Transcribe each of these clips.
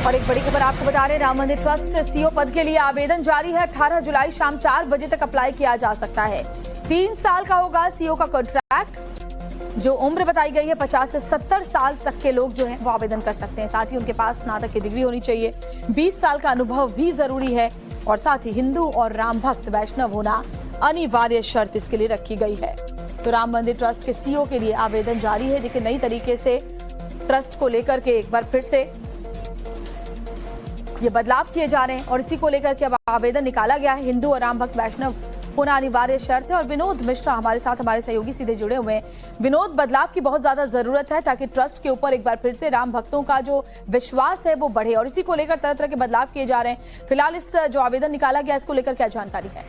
और एक बड़ी खबर आपको बता रहे हैं, राम मंदिर ट्रस्ट सीईओ पद के लिए आवेदन जारी है। 18 जुलाई शाम 4 बजे तक अप्लाई किया जा सकता है। 3 साल का होगा सीईओ का कॉन्ट्रैक्ट। जो उम्र बताई गई है 50 से 70 साल तक के लोग जो हैं वो आवेदन कर सकते हैं। साथ ही उनके पास स्नातक की डिग्री होनी चाहिए। 20 साल का अनुभव भी जरूरी है और साथ ही हिंदू और राम भक्त वैष्णव होना अनिवार्य शर्त इसके लिए रखी गई है। तो राम मंदिर ट्रस्ट के सीईओ के लिए आवेदन जारी है। देखिए, नई तरीके से ट्रस्ट को लेकर के एक बार फिर से ये बदलाव किए जा रहे हैं और इसी को लेकर के अब आवेदन निकाला गया है। हिंदू और राम भक्त वैष्णव होना अनिवार्य शर्त है। और विनोद मिश्रा हमारे साथ, हमारे सहयोगी सीधे जुड़े हुए हैं। विनोद, बदलाव की बहुत ज्यादा जरूरत है ताकि ट्रस्ट के ऊपर एक बार फिर से राम भक्तों का जो विश्वास है वो बढ़े और इसी को लेकर तरह तरह के बदलाव किए जा रहे हैं। फिलहाल इस जो आवेदन निकाला गया इसको लेकर क्या जानकारी है?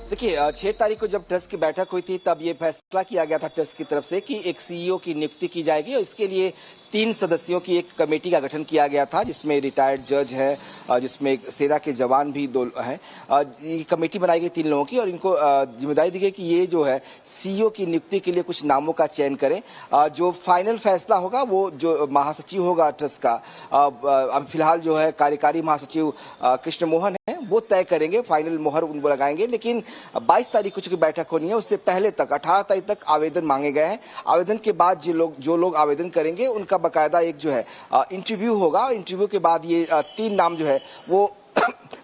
देखिए, 6 तारीख को जब ट्रस्ट की बैठक हुई थी तब ये फैसला किया गया था ट्रस्ट की तरफ से कि एक सीईओ की नियुक्ति की जाएगी और इसके लिए 3 सदस्यों की एक कमेटी का गठन किया गया था, जिसमें रिटायर्ड जज है, जिसमें सेना के जवान भी 2 हैं। ये कमेटी बनाई गई 3 लोगों की और इनको जिम्मेदारी दी गई कि ये जो है सीईओ की नियुक्ति के लिए कुछ नामों का चयन करें। जो फाइनल फैसला होगा वो जो महासचिव होगा ट्रस्ट का, अब फिलहाल जो है कार्यकारी महासचिव कृष्ण मोहन है, वो तय करेंगे, फाइनल मोहर उनको लगाएंगे। लेकिन 22 तारीख को चूंकि बैठक होनी है, उससे पहले तक 18 तारीख तक आवेदन मांगे गए हैं। आवेदन के बाद जो लोग आवेदन करेंगे उनका बकायदा एक जो है इंटरव्यू होगा। इंटरव्यू के बाद ये 3 नाम जो है वो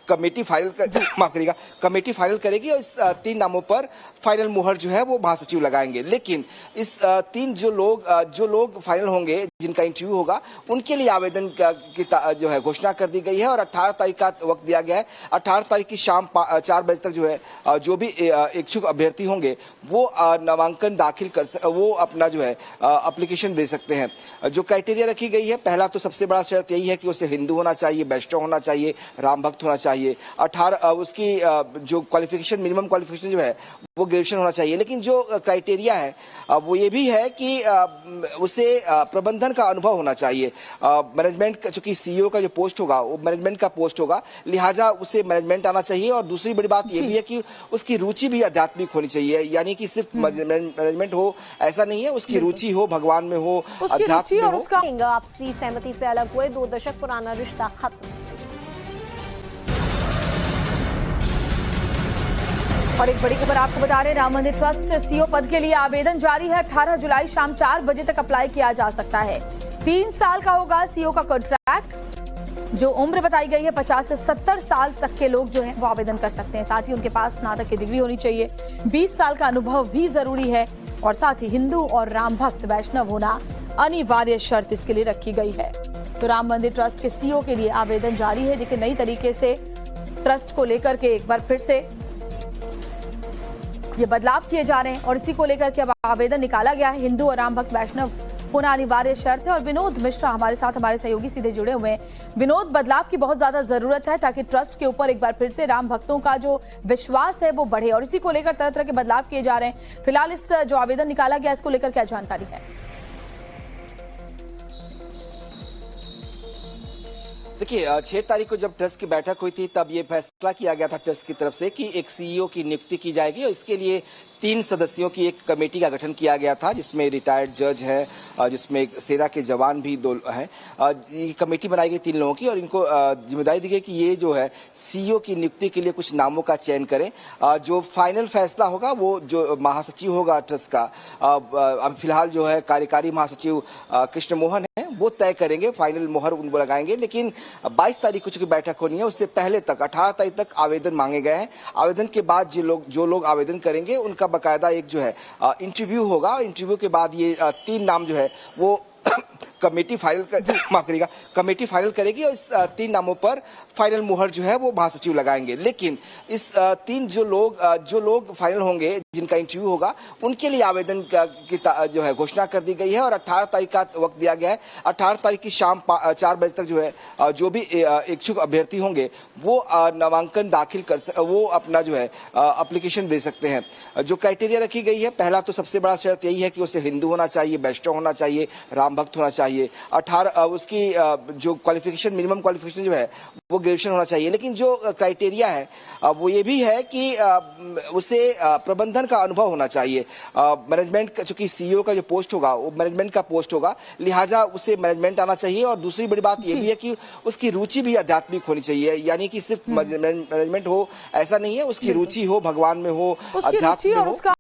कमेटी फाइनल कमेटी फाइनल करेगी और इस 3 नामों पर फाइनल मुहर जो है वो महासचिव लगाएंगे। लेकिन इस 3 जो लोग फाइनल होंगे, जिनका इंटरव्यू होगा, उनके लिए आवेदन की जो है घोषणा कर दी गई है और 18 तारीख का वक्त दिया गया है। 18 तारीख की शाम 4 बजे तक जो है जो भी इच्छुक अभ्यर्थी होंगे वो नामांकन दाखिल वो अपना जो है एप्लीकेशन दे सकते हैं। जो क्राइटेरिया रखी गई है, पहला तो सबसे बड़ा शर्त यही है कि उसे हिंदू होना चाहिए, वैष्णव होना चाहिए, राम भक्त होना चाहिए। 18 उसकी जो क्वालिफिकेशन, मिनिमम क्वालिफिकेशन जो है वो ग्रेजुएशन होना चाहिए। लेकिन जो क्राइटेरिया है वो ये भी है कि उसे प्रबंधन का अनुभव होना चाहिए। मैनेजमेंट, चूंकि सीईओ का जो पोस्ट होगा वो मैनेजमेंट का पोस्ट होगा, लिहाजा उसे मैनेजमेंट आना चाहिए। और दूसरी बड़ी बात ये भी है कि उसकी रुचि भी आध्यात्मिक होनी चाहिए, यानी कि सिर्फ मैनेजमेंट हो ऐसा नहीं है, उसकी रुचि हो, भगवान में हो, अध्यात्म में हो। आपसी सहमति से अलग हुए, 2 दशक पुराना रिश्ता खत्म। और एक बड़ी खबर आपको बता रहे हैं, राम मंदिर ट्रस्ट सीईओ पद के लिए आवेदन जारी है। 18 जुलाई शाम 4 बजे तक अप्लाई किया जा सकता है। 3 साल का होगा सीईओ का कॉन्ट्रैक्ट। जो उम्र बताई गई है 50 से 70 साल तक के लोग जो हैं वो आवेदन कर सकते हैं। साथ ही उनके पास स्नातक की डिग्री होनी चाहिए। 20 साल का अनुभव भी जरूरी है और साथ ही हिंदू और राम भक्त वैष्णव होना अनिवार्य शर्त इसके लिए रखी गई है। तो राम मंदिर ट्रस्ट के सीईओ के लिए आवेदन जारी है। देखिए, नई तरीके से ट्रस्ट को लेकर के एक बार फिर से ये बदलाव किए जा रहे हैं और इसी को लेकर के अब आवेदन निकाला गया है। हिंदू और राम भक्त वैष्णव होना अनिवार्य शर्त है। और विनोद मिश्रा हमारे साथ, हमारे सहयोगी सीधे जुड़े हुए हैं। विनोद, बदलाव की बहुत ज्यादा जरूरत है ताकि ट्रस्ट के ऊपर एक बार फिर से राम भक्तों का जो विश्वास है वो बढ़े और इसी को लेकर तरह तरह के बदलाव किए जा रहे हैं। फिलहाल इस जो आवेदन निकाला गया इसको लेकर क्या जानकारी है? देखिए, 6 तारीख को जब ट्रस्ट की बैठक हुई थी तब ये फैसला किया गया था ट्रस्ट की तरफ से कि एक सीईओ की नियुक्ति की जाएगी और इसके लिए 3 सदस्यों की एक कमेटी का गठन किया गया था, जिसमें रिटायर्ड जज है, जिसमें सेना के जवान भी 2 हैं। ये कमेटी बनाई गई 3 लोगों की और इनको जिम्मेदारी दी गई कि ये जो है सीईओ की नियुक्ति के लिए कुछ नामों का चयन करें। जो फाइनल फैसला होगा वो जो महासचिव होगा ट्रस्ट का, अब फिलहाल जो है कार्यकारी महासचिव कृष्ण मोहन है, वो तय करेंगे, फाइनल मोहर उनको लगाएंगे। लेकिन 22 तारीख को चूंकि बैठक होनी है, उससे पहले तक 18 तारीख तक आवेदन मांगे गए हैं। आवेदन के बाद जो लोग आवेदन करेंगे उनका बकायदा एक जो है इंटरव्यू होगा। इंटरव्यू के बाद ये 3 नाम जो है वो कमेटी कमेटी फाइनल करेगी और इस 3 नामों पर फाइनल मुहर जो है वो महासचिव लगाएंगे। लेकिन इस 3 जो लोग फाइनल होंगे, जिनका इंटरव्यू होगा, उनके लिए आवेदन की जो है घोषणा कर दी गई है और 18 तारीख का वक्त दिया गया है। 18 तारीख की शाम 4 बजे तक जो है जो भी इच्छुक अभ्यर्थी होंगे वो नामांकन दाखिल वो अपना जो है एप्लीकेशन दे सकते हैं। जो क्राइटेरिया रखी गई है, पहला तो सबसे बड़ा शर्त यही है कि उसे हिंदू होना चाहिए, वैष्णव होना चाहिए, राम भक्त होना होना चाहिए। 18 उसकी जो क्वालिफिकेशन, मिनिमम क्वालिफिकेशन जो है वो ग्रेजुएशन होना चाहिए। लेकिन जो क्राइटेरिया है वो ये भी है कि उसे प्रबंधन का अनुभव होना चाहिए। मैनेजमेंट का, चूंकि सीईओ का जो पोस्ट होगा वो मैनेजमेंट का पोस्ट होगा, लिहाजा उसे मैनेजमेंट आना चाहिए। और दूसरी बड़ी बात ये भी है कि उसकी रुचि भी आध्यात्मिक होनी चाहिए, यानी कि सिर्फ मैनेजमेंट हो ऐसा नहीं है, उसकी रुचि हो, भगवान में हो, उसकी अध्यात्म रुचि में और हो। उसका